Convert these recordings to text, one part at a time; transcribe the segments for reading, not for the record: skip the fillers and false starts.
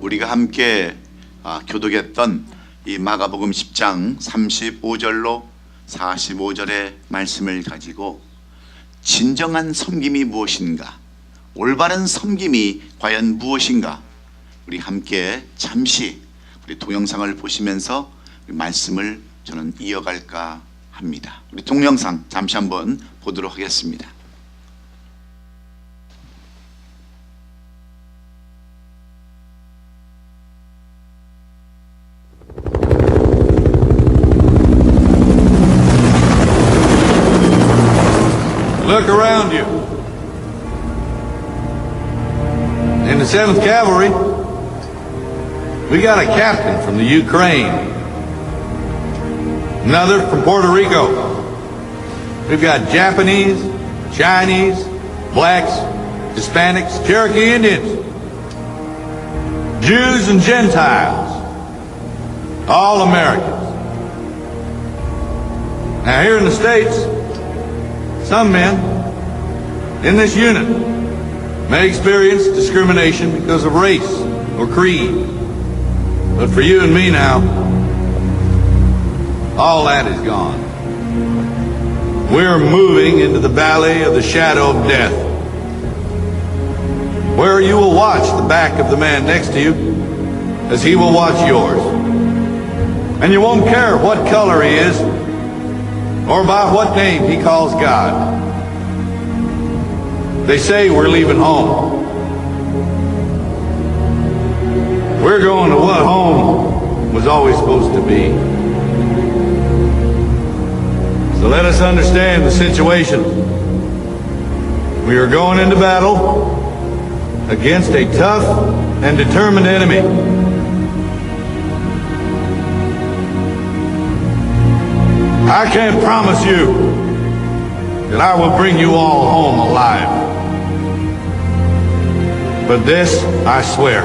우리가 함께 교독했던 이 마가복음 10장 35절로 45절의 말씀을 가지고 진정한 섬김이 무엇인가, 올바른 섬김이 과연 무엇인가, 우리 함께 잠시 우리 동영상을 보시면서 말씀을 저는 이어갈까 합니다. 우리 동영상 잠시 한번 보도록 하겠습니다. Look around you. In the 7th Cavalry, we got a captain from the Ukraine, another from Puerto Rico. We've got Japanese, Chinese, blacks, Hispanics, Cherokee Indians, Jews and Gentiles, all Americans. Now here in the States, some men in this unit may experience discrimination because of race or creed. But for you and me now, all that is gone. We're moving into the valley of the shadow of death, where you will watch the back of the man next to you as he will watch yours. And you won't care what color he is or by what name he calls God. They say we're leaving home. We're going to what home was always supposed to be. So let us understand the situation. We are going into battle against a tough and determined enemy. I can't promise you that I will bring you all home alive. But this I swear,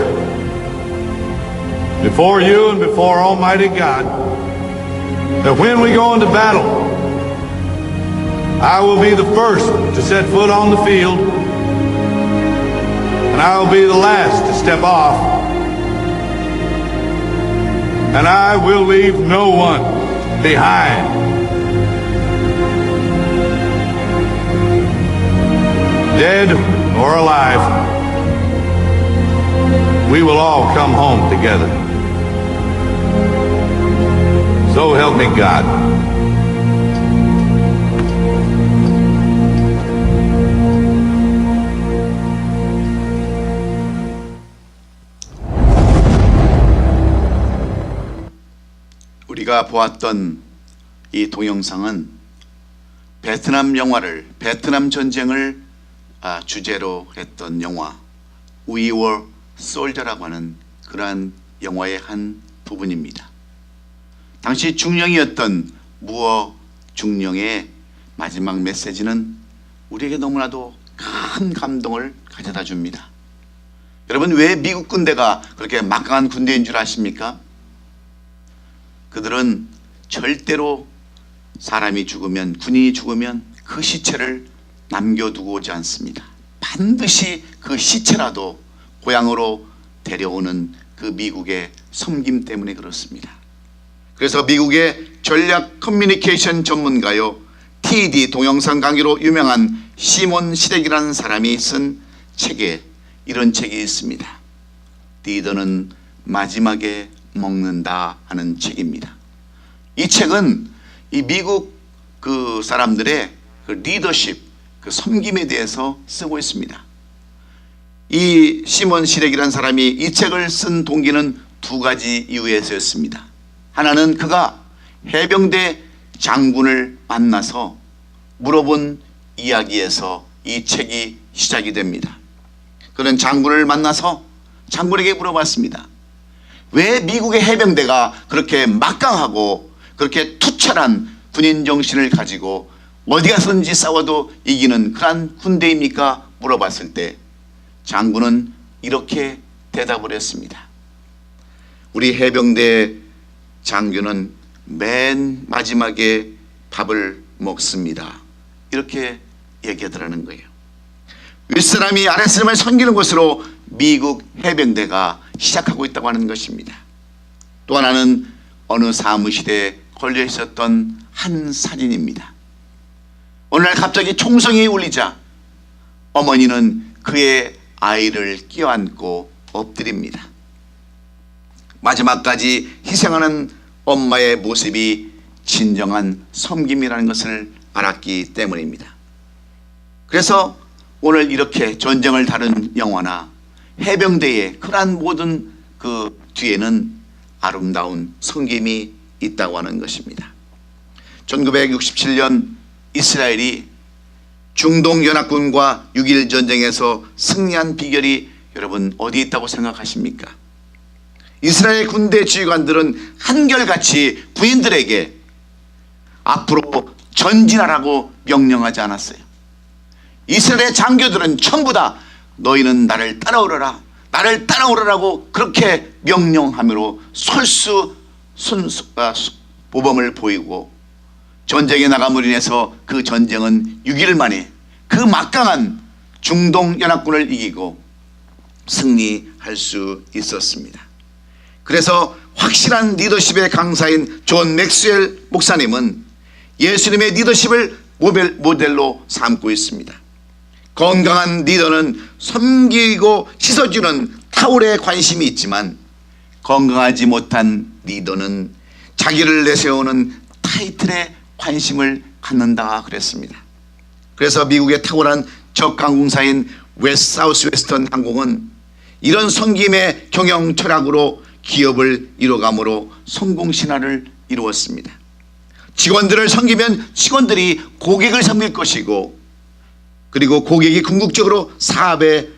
before you and before Almighty God, that when we go into battle, I will be the first to set foot on the field, and I will be the last to step off, and I will leave no one behind. Dead or alive, we will all come home together. So help me God. 우리가 보았던 이 동영상은 베트남 전쟁을 주제로 했던 영화 We Were Soldier라고 하는 그러한 영화의 한 부분입니다. 당시 중령이었던 무어 중령의 마지막 메시지는 우리에게 너무나도 큰 감동을 가져다 줍니다. 여러분, 왜 미국 군대가 그렇게 막강한 군대인 줄 아십니까? 그들은 절대로 사람이 죽으면, 군인이 죽으면 그 시체를 남겨두고 오지 않습니다. 반드시 그 시체라도 고향으로 데려오는 그 미국의 섬김 때문에 그렇습니다. 그래서 미국의 전략 커뮤니케이션 전문가요 TD 동영상 강의로 유명한 시몬 시렉이라는 사람이 쓴 책에 이런 책이 있습니다. 리더는 마지막에 먹는다 하는 책입니다. 이 책은 이 미국 그 사람들의 그 리더십, 그 섬김에 대해서 쓰고 있습니다. 이 시몬 시렉이라는 사람이 이 책을 쓴 동기는 두 가지 이유에서였습니다. 하나는 그가 해병대 장군을 만나서 물어본 이야기에서 이 책이 시작이 됩니다. 그는 장군을 만나서 장군에게 물어봤습니다. 왜 미국의 해병대가 그렇게 막강하고 그렇게 투철한 군인 정신을 가지고 어디 가서든지 싸워도 이기는 그러한 군대입니까? 물어봤을 때 장군은 이렇게 대답을 했습니다. 우리 해병대 장교는 맨 마지막에 밥을 먹습니다. 이렇게 얘기하더라는 거예요. 윗사람이 아랫사람을 섬기는 것으로 미국 해병대가 시작하고 있다고 하는 것입니다. 또 하나는 어느 사무실에 걸려 있었던 한 사진입니다. 어느 날 갑자기 총성이 울리자 어머니는 그의 아이를 껴안고 엎드립니다. 마지막까지 희생하는 엄마의 모습이 진정한 섬김이라는 것을 알았기 때문입니다. 그래서 오늘 이렇게 전쟁을 다룬 영화나 해병대의 그러한 모든 그 뒤에는 아름다운 섬김이 있다고 하는 것입니다. 1967년 이스라엘이 중동연합군과 6.1 전쟁에서 승리한 비결이 여러분 어디 있다고 생각하십니까? 이스라엘 군대 지휘관들은 한결같이 군인들에게 앞으로 전진하라고 명령하지 않았어요. 이스라엘의 장교들은 전부 다 너희는 나를 따라오너라, 나를 따라오라고 그렇게 명령함으로 모범을 보이고 전쟁에 나감으로 인해서 그 전쟁은 6일 만에 그 막강한 중동연합군을 이기고 승리할 수 있었습니다. 그래서 확실한 리더십의 강사인 존 맥스웰 목사님은 예수님의 리더십을 모델로 삼고 있습니다. 건강한 리더는 섬기고 씻어주는 타올에 관심이 있지만 건강하지 못한 리더는 자기를 내세우는 타이틀에 관심을 갖는다 그랬습니다. 그래서 미국의 탁월한 적항공사인 사우스 웨스턴 항공은 이런 섬김의 경영 철학으로 기업을 이뤄감으로 성공신화를 이루었습니다. 직원들을 섬기면 직원들이 고객을 섬길 것이고, 그리고 고객이 궁극적으로 사업의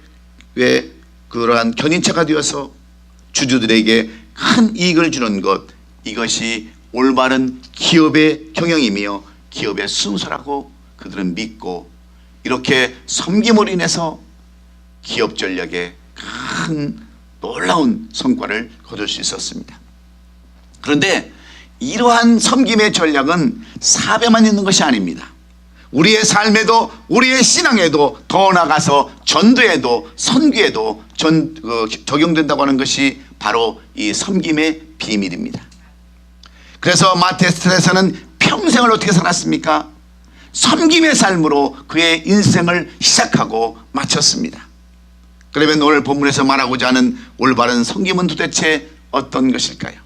그러한 견인차가 되어서 주주들에게 큰 이익을 주는 것, 이것이 올바른 기업의 경영이며 기업의 순서라고 그들은 믿고, 이렇게 섬김으로 인해서 기업 전략에 큰 놀라운 성과를 거둘 수 있었습니다. 그런데 이러한 섬김의 전략은 사업에만 있는 것이 아닙니다. 우리의 삶에도, 우리의 신앙에도, 더 나아가서 전도에도, 선교에도 적용된다고 하는 것이 바로 이 섬김의 비밀입니다. 그래서 마테스트에서는 평생을 어떻게 살았습니까? 섬김의 삶으로 그의 인생을 시작하고 마쳤습니다. 그러면 오늘 본문에서 말하고자 하는 올바른 섬김은 도대체 어떤 것일까요?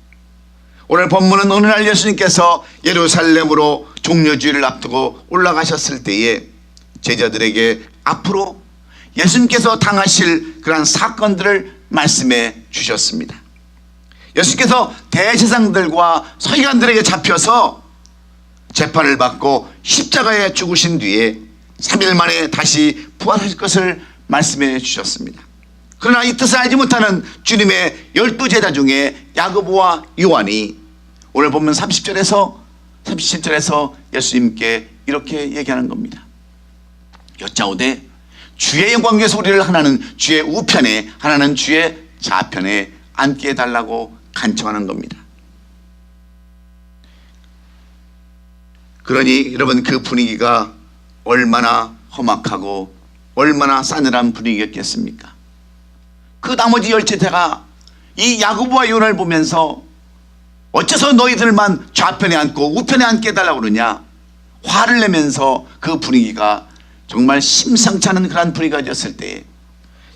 오늘 본문은 어느 날 예수님께서 예루살렘으로 종려주의를 앞두고 올라가셨을 때에 제자들에게 앞으로 예수님께서 당하실 그러한 사건들을 말씀해 주셨습니다. 예수님께서 대제사장들과 서기관들에게 잡혀서 재판을 받고 십자가에 죽으신 뒤에 3일 만에 다시 부활하실 것을 말씀해 주셨습니다. 그러나 이 뜻을 알지 못하는 주님의 12제자 중에 야고보와 요한이 오늘 보면 30절에서 37절에서 예수님께 이렇게 얘기하는 겁니다. 여짜오되 주의 영광 위에서 우리를 하나는 주의 우편에, 하나는 주의 좌편에 앉게 해달라고 간청하는 겁니다. 그러니 여러분, 그 분위기가 얼마나 험악하고 얼마나 싸늘한 분위기였겠습니까? 그 나머지 10제자가 이 야고보와 요한을 보면서 어째서 너희들만 좌편에 앉고 우편에 앉게 해달라고 그러냐, 화를 내면서 그 분위기가 정말 심상치 않은 그런 분위기가 되었을 때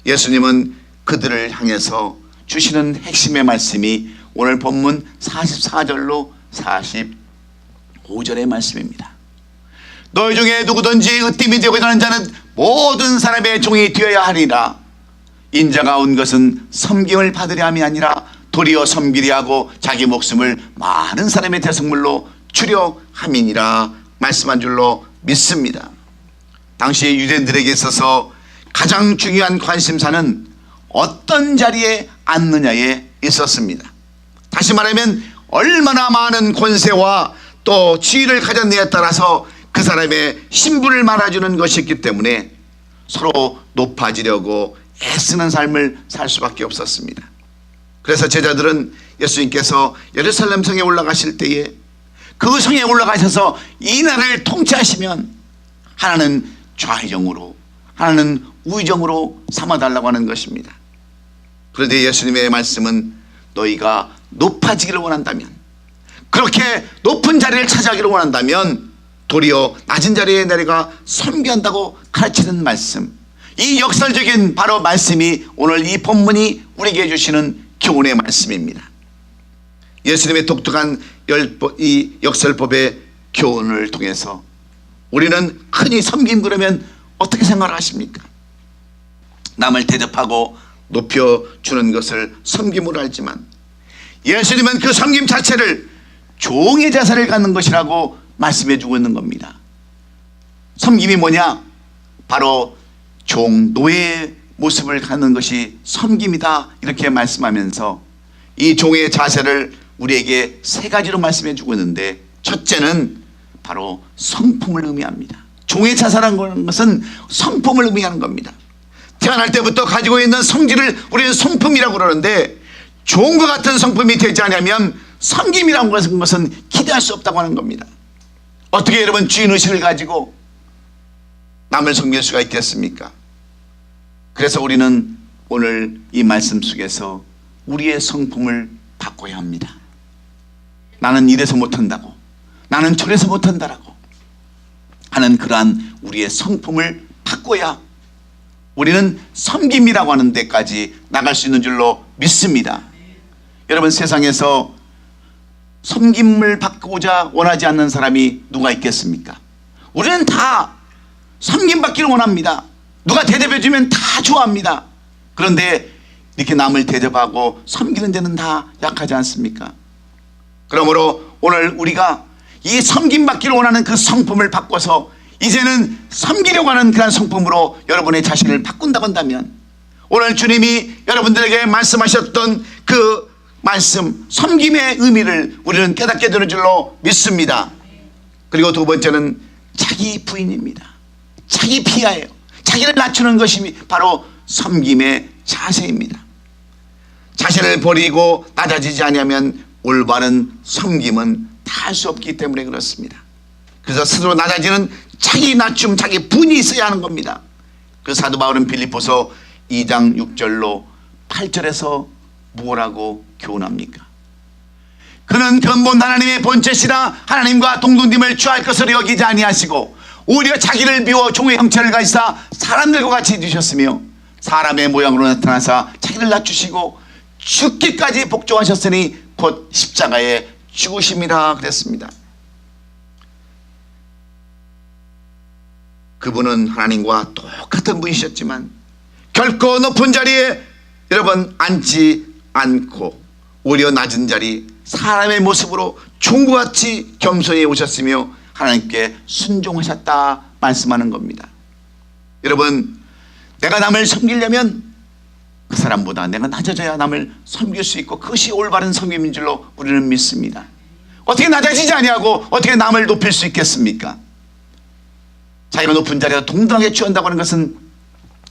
예수님은 그들을 향해서 주시는 핵심의 말씀이 오늘 본문 44절로 45절의 말씀입니다. 너희 중에 누구든지 으뜸이 되고자 하는 자는 모든 사람의 종이 되어야 하리라. 인자가 온 것은 섬김을 받으려 함이 아니라 도리어 섬기려 하고 자기 목숨을 많은 사람의 대성물로 주려 함이니라 말씀한 줄로 믿습니다. 당시 유대인들에게 있어서 가장 중요한 관심사는 어떤 자리에 앉느냐에 있었습니다. 다시 말하면 얼마나 많은 권세와 또 지위를 가졌느냐에 따라서 그 사람의 신분을 말해주는 것이었기 때문에 서로 높아지려고 애쓰는 삶을 살 수밖에 없었습니다. 그래서 제자들은 예수님께서 예루살렘 성에 올라가실 때에 그 성에 올라가셔서 이 나라를 통치하시면 하나는 좌의정으로, 하나는 우의정으로 삼아달라고 하는 것입니다. 그런데 예수님의 말씀은 너희가 높아지기를 원한다면, 그렇게 높은 자리를 차지하기를 원한다면 도리어 낮은 자리에 내려가 섬겨한다고 가르치는 말씀, 이 역설적인 바로 말씀이 오늘 이 본문이 우리에게 주시는 교훈의 말씀입니다. 예수님의 독특한 이 역설법의 교훈을 통해서 우리는 흔히 섬김 그러면 어떻게 생각을 하십니까? 남을 대접하고 높여주는 것을 섬김으로 알지만 예수님은 그 섬김 자체를 종의 자세를 갖는 것이라고 말씀해 주고 있는 겁니다. 섬김이 뭐냐? 바로 종, 노예의 모습을 갖는 것이 섬김이다, 이렇게 말씀하면서 이 종의 자세를 우리에게 세 가지로 말씀해 주고 있는데, 첫째는 바로 성품을 의미합니다. 종의 자세라는 것은 성품을 의미하는 겁니다. 태어날 때부터 가지고 있는 성질을 우리는 성품이라고 그러는데, 종과 같은 성품이 되지 않으면 섬김이라는 것은 기대할 수 없다고 하는 겁니다. 어떻게 여러분 주인의식을 가지고 남을 섬길 수가 있겠습니까? 그래서 우리는 오늘 이 말씀 속에서 우리의 성품을 바꿔야 합니다. 나는 이래서 못한다고, 나는 저래서 못한다라고 하는 그러한 우리의 성품을 바꿔야 우리는 섬김이라고 하는 데까지 나갈 수 있는 줄로 믿습니다. 여러분, 세상에서 섬김을 받고자 원하지 않는 사람이 누가 있겠습니까? 우리는 다 섬김받기를 원합니다. 누가 대접해주면 다 좋아합니다. 그런데 이렇게 남을 대접하고 섬기는 데는 다 약하지 않습니까? 그러므로 오늘 우리가 이 섬김받기를 원하는 그 성품을 바꿔서 이제는 섬기려고 하는 그런 성품으로 여러분의 자신을 바꾼다고 한다면, 오늘 주님이 여러분들에게 말씀하셨던 그 말씀, 섬김의 의미를 우리는 깨닫게 되는 줄로 믿습니다. 그리고 두 번째는 자기 부인입니다. 자기 피하예요. 자기를 낮추는 것이 바로 섬김의 자세입니다. 자신을 버리고 낮아지지 않으면 올바른 섬김은 다 할 수 없기 때문에 그렇습니다. 그래서 스스로 낮아지는 자기 낮춤, 자기 분이 있어야 하는 겁니다. 그 사도 바울은 빌립보서 2장 6절로 8절에서 뭐라고 교훈합니까? 그는 근본 하나님의 본체시라 하나님과 동등됨을 취할 것으로 여기지 아니하시고 오히려 자기를 비워 종의 형체를 가지사 사람들과 같이 되셨으며 사람의 모양으로 나타나사 자기를 낮추시고 죽기까지 복종하셨으니 곧 십자가에 죽으심이라 그랬습니다. 그분은 하나님과 똑같은 분이셨지만 결코 높은 자리에 여러분 앉지 않고 오히려 낮은 자리, 사람의 모습으로 종과 같이 겸손히 오셨으며 하나님께 순종하셨다 말씀하는 겁니다. 여러분, 내가 남을 섬기려면 그 사람보다 내가 낮아져야 남을 섬길 수 있고 그것이 올바른 섬김인 줄로 우리는 믿습니다. 어떻게 낮아지지 아니하고 어떻게 남을 높일 수 있겠습니까? 자기가 높은 자리에서 동등하게 취한다고 하는 것은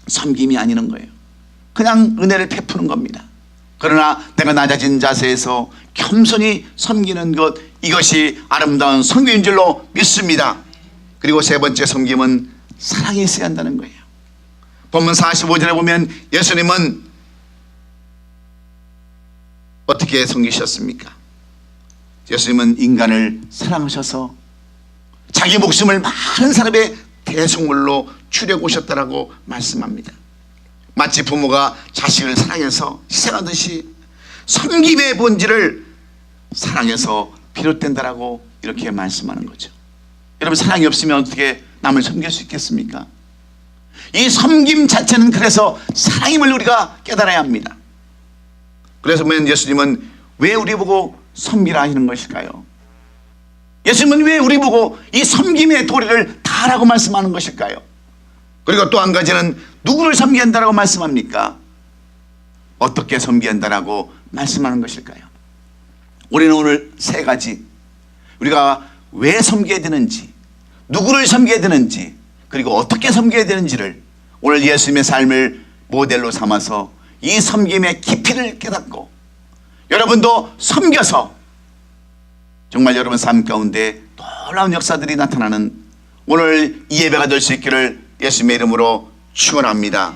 섬김이 아니는 거예요. 그냥 은혜를 베푸는 겁니다. 그러나 내가 낮아진 자세에서 겸손히 섬기는 것, 이것이 아름다운 섬김인 줄로 믿습니다. 그리고 세 번째 섬김은 사랑이 있어야 한다는 거예요. 본문 45절에 보면 예수님은 어떻게 섬기셨습니까? 예수님은 인간을 사랑하셔서 자기 목숨을 많은 사람의 대속물로 주려고 오셨다라고 말씀합니다. 마치 부모가 자식을 사랑해서 희생하듯이 섬김의 본질을 사랑해서 비롯된다라고 이렇게 말씀하는 거죠. 여러분, 사랑이 없으면 어떻게 남을 섬길 수 있겠습니까? 이 섬김 자체는 그래서 사랑임을 우리가 깨달아야 합니다. 그래서 보면 예수님은 왜 우리 보고 섬기라 하시는 것일까요? 예수님은 왜 우리 보고 이 섬김의 도리를 다라고 말씀하는 것일까요? 그리고 또 한 가지는 누구를 섬겨야 한다라고 말씀합니까? 어떻게 섬겨야 한다라고 말씀하는 것일까요? 우리는 오늘 세 가지, 우리가 왜 섬겨야 되는지, 누구를 섬겨야 되는지, 그리고 어떻게 섬겨야 되는지를 오늘 예수님의 삶을 모델로 삼아서 이 섬김의 깊이를 깨닫고 여러분도 섬겨서 정말 여러분 삶 가운데 놀라운 역사들이 나타나는 오늘 이 예배가 될 수 있기를 예수님의 이름으로 축원합니다.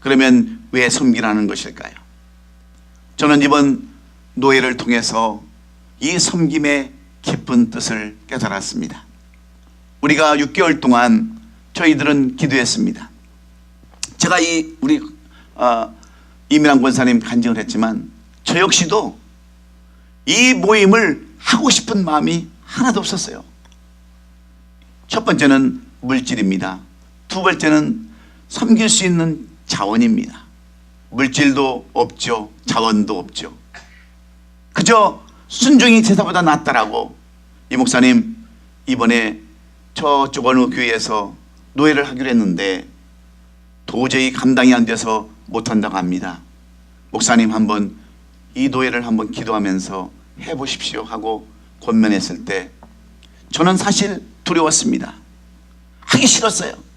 그러면 왜 섬기라는 것일까요? 저는 이번 노예를 통해서 이 섬김의 깊은 뜻을 깨달았습니다. 우리가 6개월 동안 저희들은 기도했습니다. 제가 우리 이민환 권사님 간증을 했지만 저 역시도 이 모임을 하고 싶은 마음이 하나도 없었어요. 첫 번째는 물질입니다. 두 번째는 섬길 수 있는 자원입니다. 물질도 없죠. 자원도 없죠. 그저 순종이 제사보다 낫다라고 이 목사님 이번에 저쪽 어느 교회에서 노예를 하기로 했는데 도저히 감당이 안 돼서 못한다고 합니다. 목사님 한번 이 노예를 한번 기도하면서 해보십시오 하고 권면했을 때 저는 사실 두려웠습니다. 하기 싫었어요.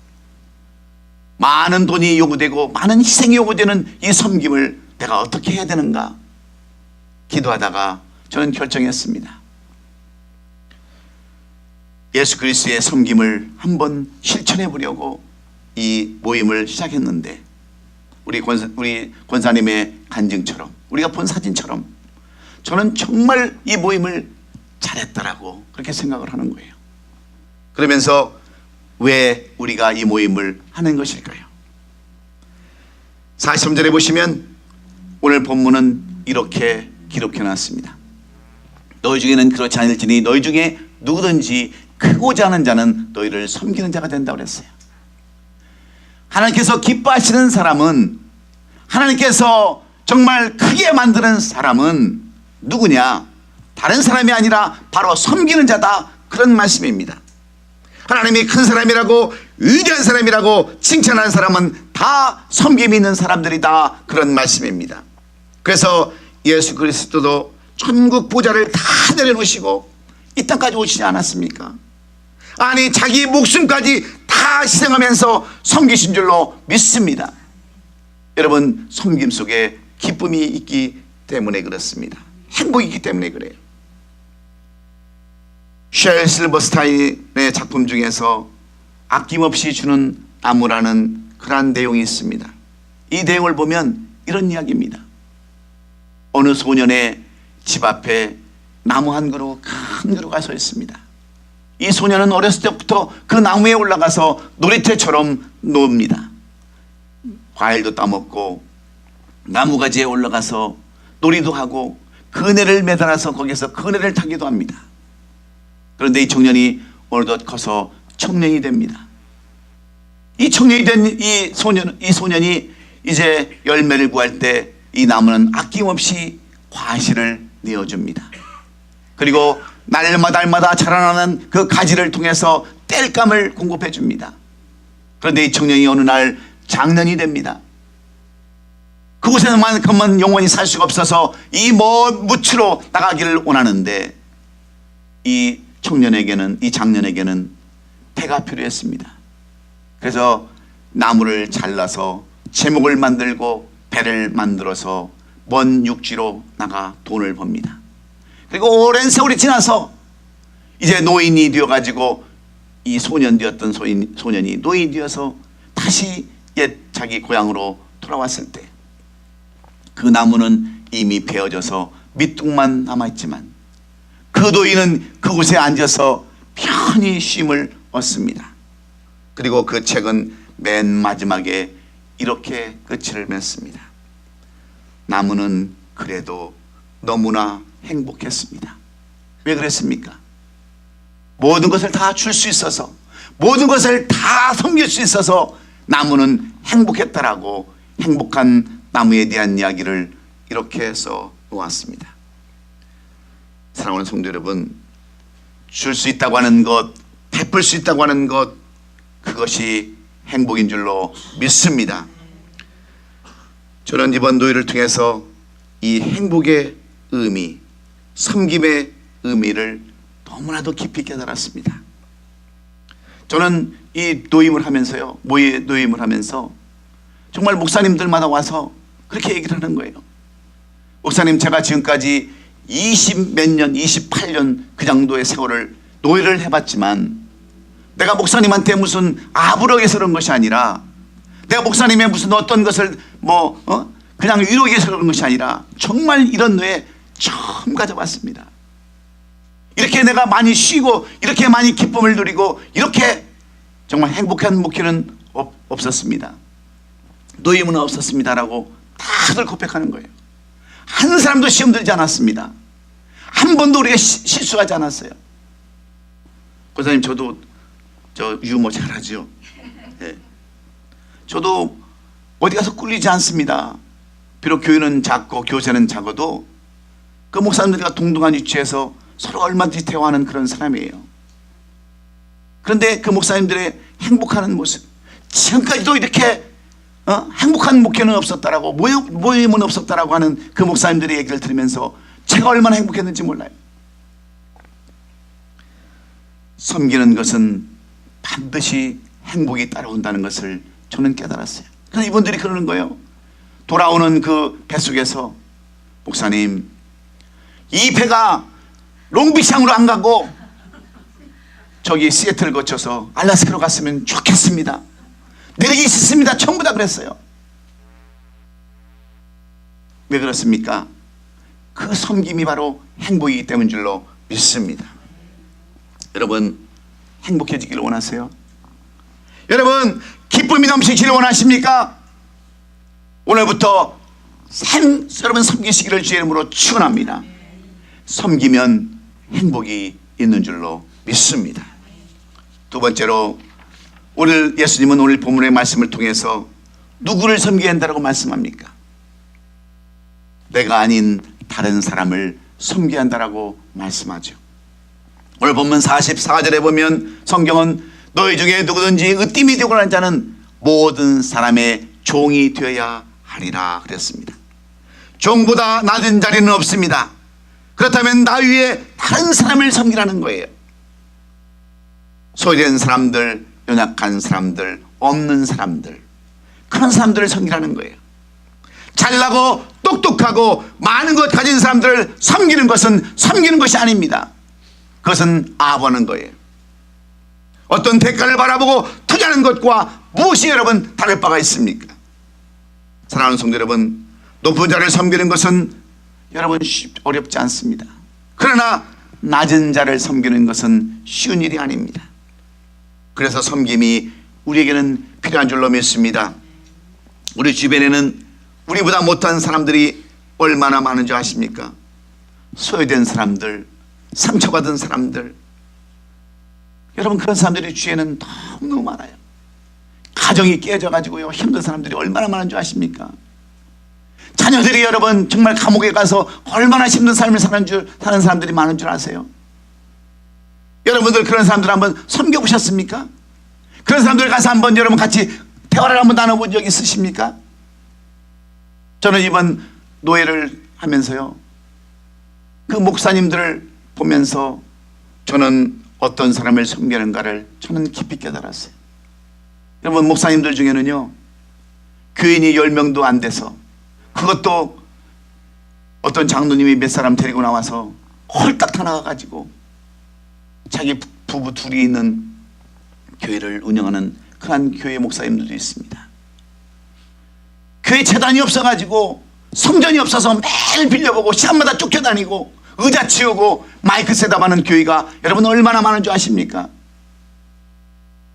많은 돈이 요구되고 많은 희생이 요구되는 이 섬김을 내가 어떻게 해야 되는가 기도하다가 저는 결정했습니다. 예수 그리스도의 섬김을 한번 실천해 보려고 이 모임을 시작했는데 우리 권사님의 간증처럼 우리가 본 사진처럼 저는 정말 이 모임을 잘했다라고 그렇게 생각을 하는 거예요. 그러면서 왜 우리가 이 모임을 하는 것일까요? 43절에 보시면 오늘 본문은 이렇게 기록해 놨습니다. 너희 중에는 그렇지 않을지니 너희 중에 누구든지 크고자 하는 자는 너희를 섬기는 자가 된다고 그랬어요. 하나님께서 기뻐하시는 사람은, 하나님께서 정말 크게 만드는 사람은 누구냐? 다른 사람이 아니라 바로 섬기는 자다, 그런 말씀입니다. 하나님이 큰 사람이라고, 위대한 사람이라고 칭찬하는 사람은 다 섬김이 있는 사람들이다, 그런 말씀입니다. 그래서 예수 그리스도도 천국 보좌를 다 내려놓으시고 이 땅까지 오시지 않았습니까? 아니, 자기 목숨까지 다 희생하면서 섬기신 줄로 믿습니다. 여러분, 섬김 속에 기쁨이 있기 때문에 그렇습니다. 행복이 있기 때문에 그래요. 쉘 실버스타인의 작품 중에서 아낌없이 주는 나무라는 그러한 내용이 있습니다. 이 내용을 보면 이런 이야기입니다. 어느 소년의 집 앞에 나무 한 그루, 큰 그루가 서 있습니다. 이 소년은 어렸을 때부터 그 나무에 올라가서 놀이터처럼 놉니다. 과일도 따먹고 나무가지에 올라가서 놀이도 하고 그네를 매달아서 거기서 그네를 타기도 합니다. 그런데 이 청년이 어느덧 커서 청년이 됩니다. 이 청년이 된 이 소년이 이제 열매를 구할 때 이 나무는 아낌없이 과실을 내어줍니다. 그리고 날마다 자라나는 그 가지를 통해서 땔감을 공급해 줍니다. 그런데 이 청년이 어느 날 장년이 됩니다. 그곳에만큼은 영원히 살 수가 없어서 이 먼 무치로 나가기를 원하는데 이 청년에게는, 이 장년에게는 배가 필요했습니다. 그래서 나무를 잘라서 제목을 만들고 배를 만들어서 먼 육지로 나가 돈을 법니다. 그리고 오랜 세월이 지나서 이제 노인이 되어가지고 이 소년 되었던 소년이 노인이 되어서 다시 옛 자기 고향으로 돌아왔을 때 그 나무는 이미 베어져서 밑둥만 남아있지만 그 노인은 그곳에 앉아서 편히 쉼을 얻습니다. 그리고 그 책은 맨 마지막에 이렇게 끝을 맺습니다. 나무는 그래도 너무나 행복했습니다. 왜 그랬습니까? 모든 것을 다 줄 수 있어서, 모든 것을 다 섬길 수 있어서 나무는 행복했다라고 행복한 나무에 대한 이야기를 이렇게 해서 놓았습니다. 사랑하는 성도 여러분, 줄 수 있다고 하는 것, 베풀 수 있다고 하는 것, 그것이 행복인 줄로 믿습니다. 저는 이번 노예를 통해서 이 행복의 의미, 섬김의 의미를 너무나도 깊이 깨달았습니다. 저는 이 노임을 하면서요, 노임을 하면서 정말 목사님들마다 와서 그렇게 얘기를 하는 거예요. 목사님, 제가 지금까지 20몇 년, 28년 그 정도의 세월을 노예를 해봤지만 내가 목사님한테 무슨 아부러에서 그런 것이 아니라 내가 목사님의 무슨 어떤 것을 그냥 위로하기 위해서 그런 것이 아니라 정말 이런 뇌에 처음 가져봤습니다. 이렇게 내가 많이 쉬고 이렇게 많이 기쁨을 누리고 이렇게 정말 행복한 목회는 없었습니다. 노임은 없었습니다라고 다들 고백하는 거예요. 한 사람도 시험 들지 않았습니다. 한 번도 우리가 실수하지 않았어요. 권사님, 저도 유머 잘하죠. 네. 저도 어디 가서 꿀리지 않습니다. 비록 교회는 작고 교세는 작아도 그 목사님들과 동등한 위치에서 서로 얼마든지 대화하는 그런 사람이에요. 그런데 그 목사님들의 행복하는 모습, 지금까지도 이렇게 행복한 목회는 없었다라고, 모임은 없었다라고 하는 그 목사님들의 얘기를 들으면서 제가 얼마나 행복했는지 몰라요. 섬기는 것은 반드시 행복이 따라온다는 것을 저는 깨달았어요. 그래서 이분들이 그러는 거예요. 돌아오는 그 배 속에서, 목사님, 이 배가 롱비창으로 안 가고 저기 시애틀을 거쳐서 알래스카로 갔으면 좋겠습니다. 내리기 싫습니다. 전부 다 그랬어요. 왜 그렇습니까? 그 섬김이 바로 행복이기 때문인 줄로 믿습니다. 여러분, 행복해지기를 원하세요? 여러분, 기쁨이 넘치기를 원하십니까? 오늘부터 여러분 섬기시기를 주의 이름으로 축원합니다. 섬기면 행복이 있는 줄로 믿습니다. 두 번째로, 오늘 예수님은 오늘 본문의 말씀을 통해서 누구를 섬겨야 한다고 말씀합니까? 내가 아닌 다른 사람을 섬겨야 한다고 말씀하죠. 오늘 본문 44절에 보면 성경은 너희 중에 누구든지 으뜸이 되고 난 자는 모든 사람의 종이 되어야 하리라 그랬습니다. 종보다 낮은 자리는 없습니다. 그렇다면 나 위에 다른 사람을 섬기라는 거예요. 소외된 사람들, 연약한 사람들, 없는 사람들, 그런 사람들을 섬기라는 거예요. 잘나고 똑똑하고 많은 것 가진 사람들을 섬기는 것은 섬기는 것이 아닙니다. 그것은 아부하는 거예요. 어떤 대가를 바라보고 투자하는 것과 무엇이 여러분 다를 바가 있습니까? 사랑하는 성도 여러분, 높은 자를 섬기는 것은 여러분 어렵지 않습니다. 그러나 낮은 자를 섬기는 것은 쉬운 일이 아닙니다. 그래서 섬김이 우리에게는 필요한 줄로 믿습니다. 우리 주변에는 우리보다 못한 사람들이 얼마나 많은 줄 아십니까? 소외된 사람들, 상처받은 사람들, 여러분 그런 사람들이 주위에는 너무 많아요. 가정이 깨져가지고요 힘든 사람들이 얼마나 많은 줄 아십니까? 자녀들이 여러분 정말 감옥에 가서 얼마나 힘든 삶을 사는 사람들이 많은 줄 아세요? 여러분들 그런 사람들 한번 섬겨보셨습니까? 그런 사람들 가서 한번 여러분 같이 대화를 한번 나눠본 적 있으십니까? 저는 이번 노예를 하면서요 그 목사님들을 보면서 저는 어떤 사람을 섬기는가를 저는 깊이 깨달았어요. 여러분 목사님들 중에는요 교인이 10명도 안 돼서, 그것도 어떤 장로님이 몇 사람 데리고 나와서 홀딱 다 나가가지고 자기 부부 둘이 있는 교회를 운영하는 그런 교회 목사님들도 있습니다. 교회 재단이 없어가지고 성전이 없어서 매일 빌려보고 시간마다 쫓겨다니고 의자 치우고 마이크 셋업하는 교회가 여러분 얼마나 많은 줄 아십니까?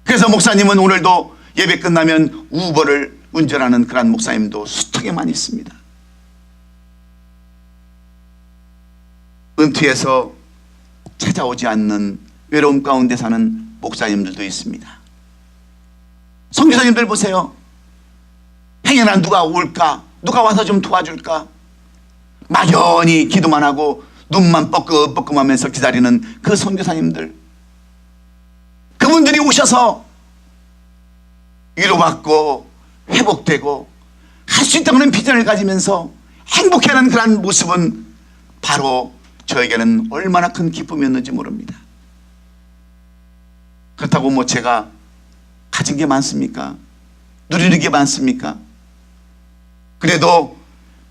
그래서 목사님은 오늘도 예배 끝나면 우버를 운전하는 그런 목사님도 수특에 많이 있습니다. 은퇴해서 찾아오지 않는 외로움 가운데 사는 목사님들도 있습니다. 선교사님들 보세요. 행여나 누가 올까? 누가 와서 좀 도와줄까? 막연히 기도만 하고 눈만 뻐끔뻐끔하면서 기다리는 그 선교사님들, 그분들이 오셔서 위로받고 회복되고 할 수 있다는 비전을 가지면서 행복해하는 그런 모습은 바로 저에게는 얼마나 큰 기쁨이었는지 모릅니다. 그렇다고 뭐 제가 가진 게 많습니까? 누리는 게 많습니까? 그래도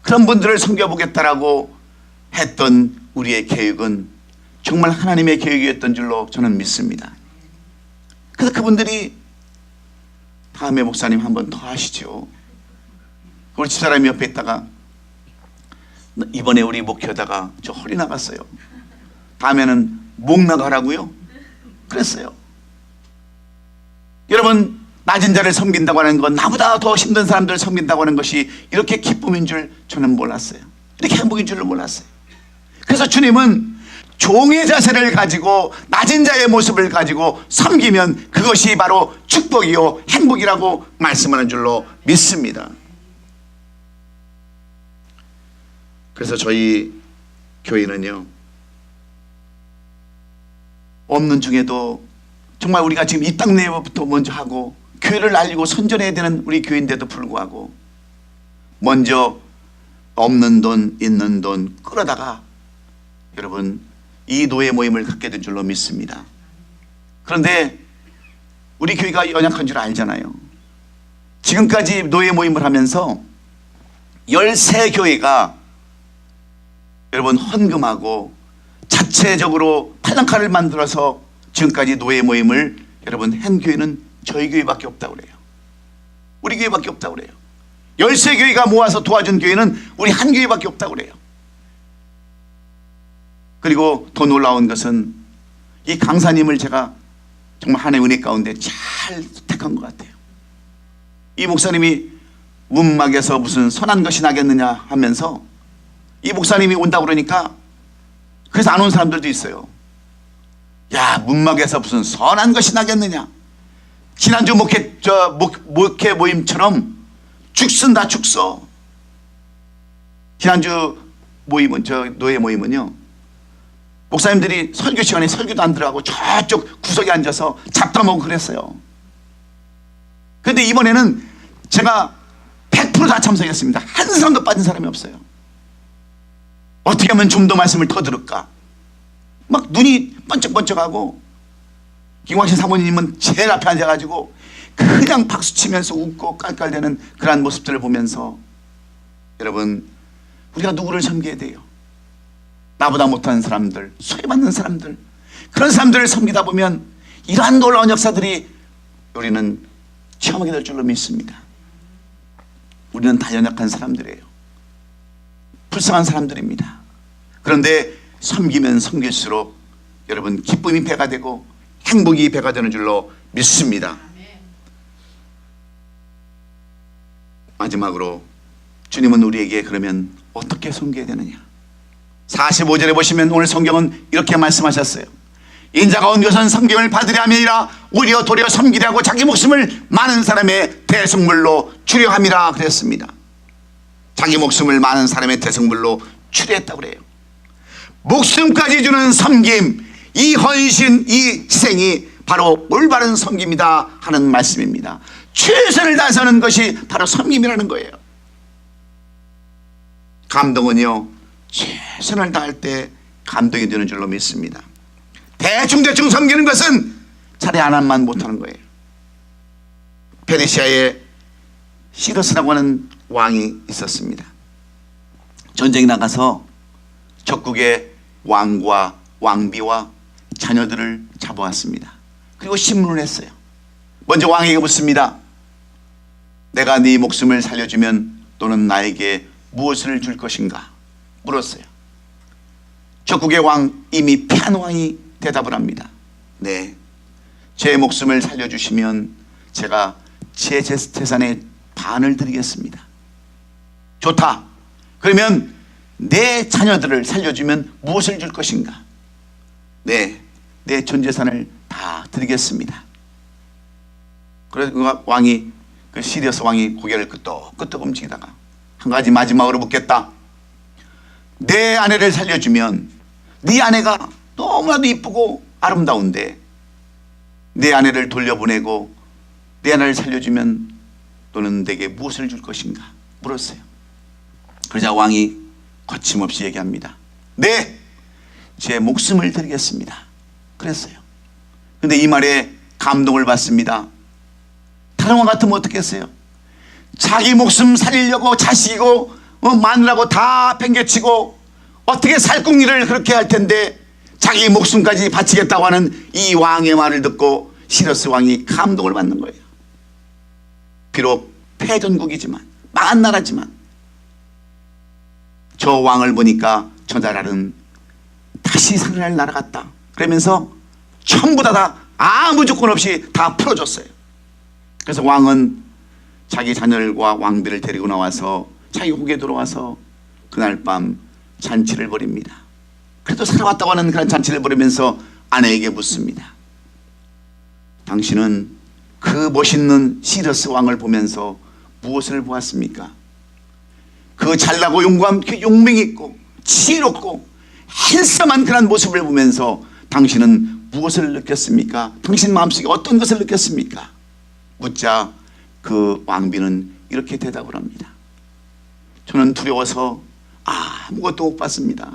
그런 분들을 섬겨보겠다라고 했던 우리의 계획은 정말 하나님의 계획이었던 줄로 저는 믿습니다. 그래서 그분들이 다음에 목사님 한 번 더 하시죠. 우리 집사람이 옆에 있다가 이번에 우리 목회하다가 저 허리 나갔어요. 다음에는 목 나가라고요? 그랬어요. 여러분, 낮은 자를 섬긴다고 하는 건, 나보다 더 힘든 사람들을 섬긴다고 하는 것이 이렇게 기쁨인 줄 저는 몰랐어요. 이렇게 행복인 줄을 몰랐어요. 그래서 주님은 종의 자세를 가지고 낮은 자의 모습을 가지고 섬기면 그것이 바로 축복이요 행복이라고 말씀하는 줄로 믿습니다. 그래서 저희 교회는요, 없는 중에도 정말 우리가 지금 이 땅 내부터 먼저 하고 교회를 알리고 선전해야 되는 우리 교회인데도 불구하고 먼저 없는 돈 있는 돈 끌어다가 여러분 이 노예 모임을 갖게 된 줄로 믿습니다. 그런데 우리 교회가 연약한 줄 알잖아요. 지금까지 노예 모임을 하면서 13교회가 여러분 헌금하고 자체적으로 팔랑카를 만들어서 지금까지 노예 모임을 여러분 한 교회는 저희 교회밖에 없다고 그래요. 우리 교회밖에 없다고 그래요. 13교회가 모아서 도와준 교회는 우리 한 교회밖에 없다고 그래요. 그리고 더 놀라운 것은 이 강사님을 제가 정말 하나님의 은혜 가운데 잘 택한 것 같아요. 이 목사님이 문막에서 무슨 선한 것이 나겠느냐 하면서 이 목사님이 온다고 그러니까 그래서 안 온 사람들도 있어요. 야, 문막에서 무슨 선한 것이 나겠느냐. 지난주 목회 모임처럼 죽쓴다 죽서. 지난주 모임은 노예 모임은요, 목사님들이 설교 시간에 설교도 안 들어가고 저쪽 구석에 앉아서 잡담하고 그랬어요. 그런데 이번에는 제가 100% 다 참석했습니다. 한 사람도 빠진 사람이 없어요. 어떻게 하면 좀 더 말씀을 더 들을까? 막 눈이 번쩍번쩍하고 김광신 사모님은 제일 앞에 앉아가지고 그냥 박수치면서 웃고 깔깔대는 그러한 모습들을 보면서 여러분, 우리가 누구를 섬겨야 돼요? 나보다 못하는 사람들, 소외받는 사람들, 그런 사람들을 섬기다 보면 이러한 놀라운 역사들이 우리는 체험하게 될 줄로 믿습니다. 우리는 다 연약한 사람들이에요. 불쌍한 사람들입니다. 그런데 섬기면 섬길수록 여러분 기쁨이 배가 되고 행복이 배가 되는 줄로 믿습니다. 마지막으로 주님은 우리에게 그러면 어떻게 섬겨야 되느냐? 45절에 보시면 오늘 성경은 이렇게 말씀하셨어요. 인자가 온 것은 섬김을 받으려 함이라 오히려 도리어 섬기려고 자기 목숨을 많은 사람의 대성물로 주려 함이라 그랬습니다. 자기 목숨을 많은 사람의 대성물로 추리했다고 그래요. 목숨까지 주는 섬김, 이 헌신, 이 희생이 바로 올바른 섬김이다 하는 말씀입니다. 최선을 다하는 것이 바로 섬김이라는 거예요. 감동은요, 최선을 다할 때 감동이 되는 줄로 믿습니다. 대충 섬기는 것은 차라리 하나만 못하는 거예요. 페르시아에 시러스라고 하는 왕이 있었습니다. 전쟁에 나가서 적국의 왕과 왕비와 자녀들을 잡아왔습니다. 그리고 신문을 했어요. 먼저 왕에게 묻습니다. 내가 네 목숨을 살려주면 너는 나에게 무엇을 줄 것인가? 물었어요. 적국의 왕, 이미 패한 왕이 대답을 합니다. 네, 제 목숨을 살려주시면 제가 제 재산의 반을 드리겠습니다. 좋다. 그러면 내 자녀들을 살려주면 무엇을 줄 것인가? 네, 내 전 재산을 다 드리겠습니다. 그래서 왕이, 그 시리어스 왕이 고개를 끄덕끄덕 움직이다가 한 가지 마지막으로 묻겠다. 내 아내를 살려주면, 네 아내가 너무나도 이쁘고 아름다운데 내 아내를 돌려보내고 내 아내를 살려주면 너는 내게 무엇을 줄 것인가? 물었어요. 그러자 왕이 거침없이 얘기합니다. 네, 제 목숨을 드리겠습니다. 그랬어요. 근데 이 말에 감동을 받습니다. 다른 왕 같으면 어떻게 했어요? 자기 목숨 살리려고 자식이고 마누라고 다 팽개치고 어떻게 살궁리를 그렇게 할 텐데 자기 목숨까지 바치겠다고 하는 이 왕의 말을 듣고 시러스 왕이 감동을 받는 거예요. 비록 패전국이지만 망한 나라지만 저 왕을 보니까 저 나라는 다시 살아날 나라 같다. 그러면서 전부 다 아무 조건 없이 다 풀어줬어요. 그래서 왕은 자기 자녀들과 왕비를 데리고 나와서 자기 국에 들어와서 그날 밤 잔치를 벌입니다. 그래도 살아왔다고 하는 그런 잔치를 벌이면서 아내에게 묻습니다. 당신은 그 멋있는 시러스 왕을 보면서 무엇을 보았습니까? 그 잘나고 용맹 있고 지혜롭고 핸섬한 그런 모습을 보면서 당신은 무엇을 느꼈습니까? 당신 마음속에 어떤 것을 느꼈습니까? 묻자 그 왕비는 이렇게 대답을 합니다. 저는 두려워서 아무것도 못 봤습니다.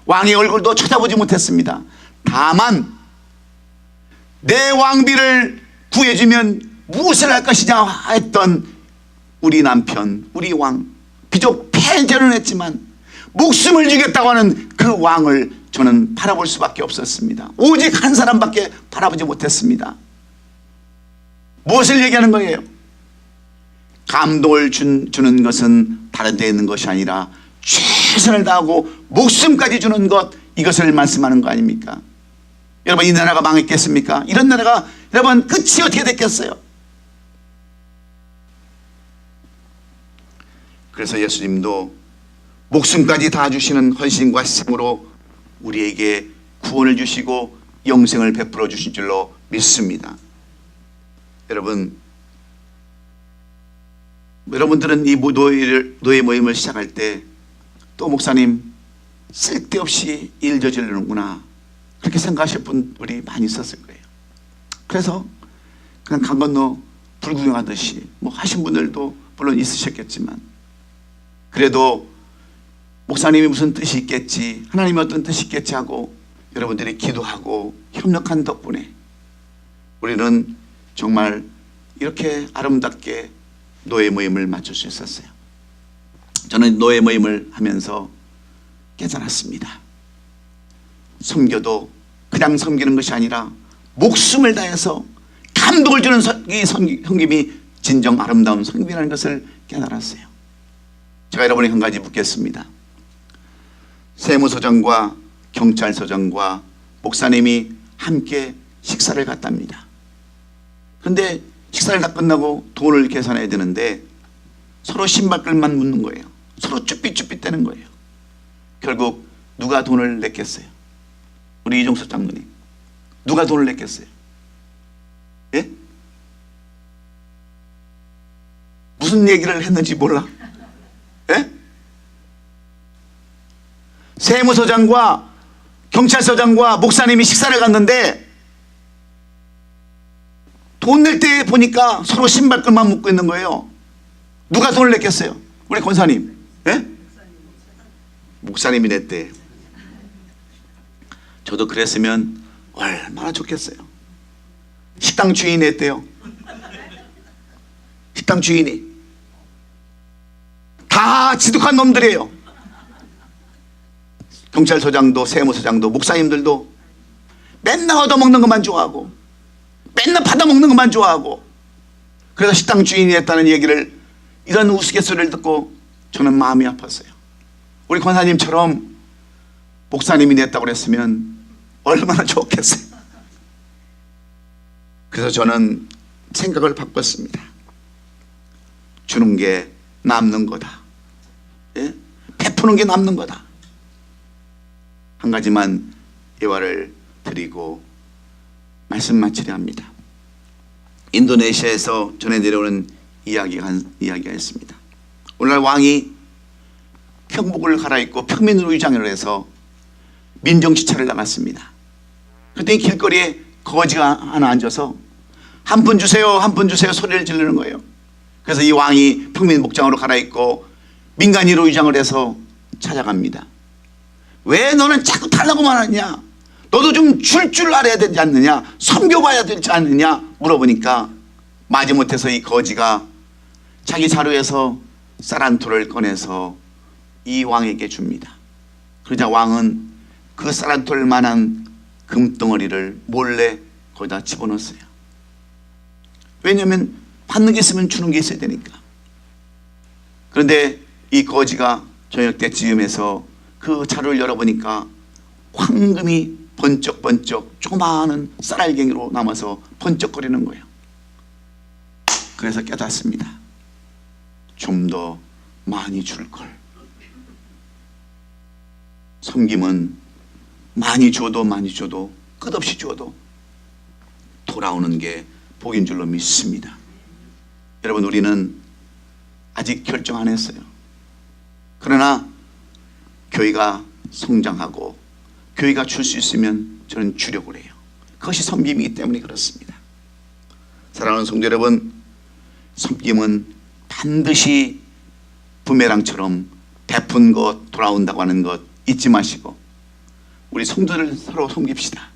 왕의 얼굴도 쳐다보지 못했습니다. 다만 내 왕비를 구해주면 무엇을 할 것이냐 했던 우리 남편, 우리 왕, 비록 패전은 했지만 목숨을 주겠다고 하는 그 왕을 저는 바라볼 수밖에 없었습니다. 오직 한 사람밖에 바라보지 못했습니다. 무엇을 얘기하는 거예요? 감동을 주는 것은 다른 데 있는 것이 아니라 최선을 다하고 목숨까지 주는 것, 이것을 말씀하는 거 아닙니까? 여러분, 이 나라가 망했겠습니까? 이런 나라가 여러분 끝이 어떻게 됐겠어요? 그래서 예수님도 목숨까지 다 주시는 헌신과 희생으로 우리에게 구원을 주시고 영생을 베풀어 주신 줄로 믿습니다. 여러분들은 이 노예 모임을 시작할 때 또 목사님 쓸데없이 일 저지르는구나 그렇게 생각하실 분들이 많이 있었을 거예요. 그래서 그냥 강 건너 불구경하듯이 뭐 하신 분들도 물론 있으셨겠지만, 그래도 목사님이 무슨 뜻이 있겠지, 하나님이 어떤 뜻이 있겠지 하고 여러분들이 기도하고 협력한 덕분에 우리는 정말 이렇게 아름답게 노예 모임을 마칠 수 있었어요. 저는 노예 모임을 하면서 깨달았습니다. 섬겨도 그냥 섬기는 것이 아니라 목숨을 다해서 감동을 주는 이 섬김이 진정 아름다운 섬김이라는 것을 깨달았어요. 제가 여러분에게 한 가지 묻겠습니다. 세무서장과 경찰서장과 목사님이 함께 식사를 갔답니다. 그런데 식사를 다 끝나고 돈을 계산해야 되는데 서로 신발끈만 묻는 거예요. 서로 쭈삣쭈삣 대는 거예요. 결국 누가 돈을 냈겠어요? 우리 이종섭 장로님, 누가 돈을 냈겠어요? 예? 무슨 얘기를 했는지 몰라? 예? 세무서장과 경찰서장과 목사님이 식사를 갔는데 돈 낼 때 보니까 서로 신발끈만 묶고 있는 거예요. 누가 돈을 냈겠어요? 우리 권사님. 예? 목사님이 냈대. 저도 그랬으면 얼마나 좋겠어요. 식당 주인이 냈대요. 식당 주인이. 다 지독한 놈들이에요. 경찰서장도 세무서장도 목사님들도 맨날 얻어먹는 것만 좋아하고 맨날 받아먹는 것만 좋아하고, 그래서 식당 주인이 했다는 얘기를, 이런 우스갯소리를 듣고 저는 마음이 아팠어요. 우리 권사님처럼 목사님이 냈다고 그랬으면 얼마나 좋겠어요. 그래서 저는 생각을 바꿨습니다. 주는 게 남는 거다. 예? 베푸는 게 남는 거다. 한 가지만 예화를 드리고 말씀 마치려 합니다. 인도네시아에서 전해 내려오는 이야기가 있습니다. 오늘날 왕이 평복을 갈아입고 평민으로 위장을 해서 민정지차를 나갔습니다. 그때 길거리에 거지가 하나 앉아서 한 푼 주세요, 한 푼 주세요 소리를 지르는 거예요. 그래서 이 왕이 평민 목장으로 갈아입고 민간인으로 위장을 해서 찾아갑니다. 왜 너는 자꾸 달라고만 하냐? 너도 좀 줄 알아야 되지 않느냐? 섬겨봐야 되지 않느냐? 물어보니까 마지못해서 이 거지가 자기 자루에서 쌀 한 톨을 꺼내서 이 왕에게 줍니다. 그러자 왕은 그 쌀 한 톨만한 금덩어리를 몰래 거기다 집어넣었어요. 왜냐하면 받는 게 있으면 주는 게 있어야 되니까. 그런데 이 거지가 저녁 때쯤에서 그 자루를 열어보니까 황금이 번쩍번쩍 조그마한 쌀알갱이로 남아서 번쩍거리는 거예요. 그래서 깨닫습니다. 좀 더 많이 줄걸. 섬김은 많이 줘도 끝없이 줘도 돌아오는 게 복인 줄로 믿습니다. 여러분, 우리는 아직 결정 안 했어요. 그러나 교회가 성장하고 교회가 줄 수 있으면 저는 주려고 해요. 그것이 섬김이기 때문에 그렇습니다. 사랑하는 성도 여러분, 섬김은 반드시 부메랑처럼 베푼 것 돌아온다고 하는 것 잊지 마시고 우리 성도를 서로 섬깁시다.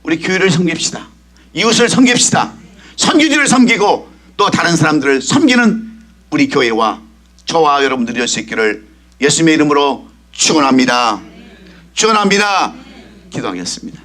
우리 교회를 섬깁시다. 이웃을 섬깁시다. 선교지를 섬기고 또 다른 사람들을 섬기는 우리 교회와 저와 여러분들이 될 수 있기를 예수님의 이름으로 축원합니다. 축원합니다. 기도하겠습니다.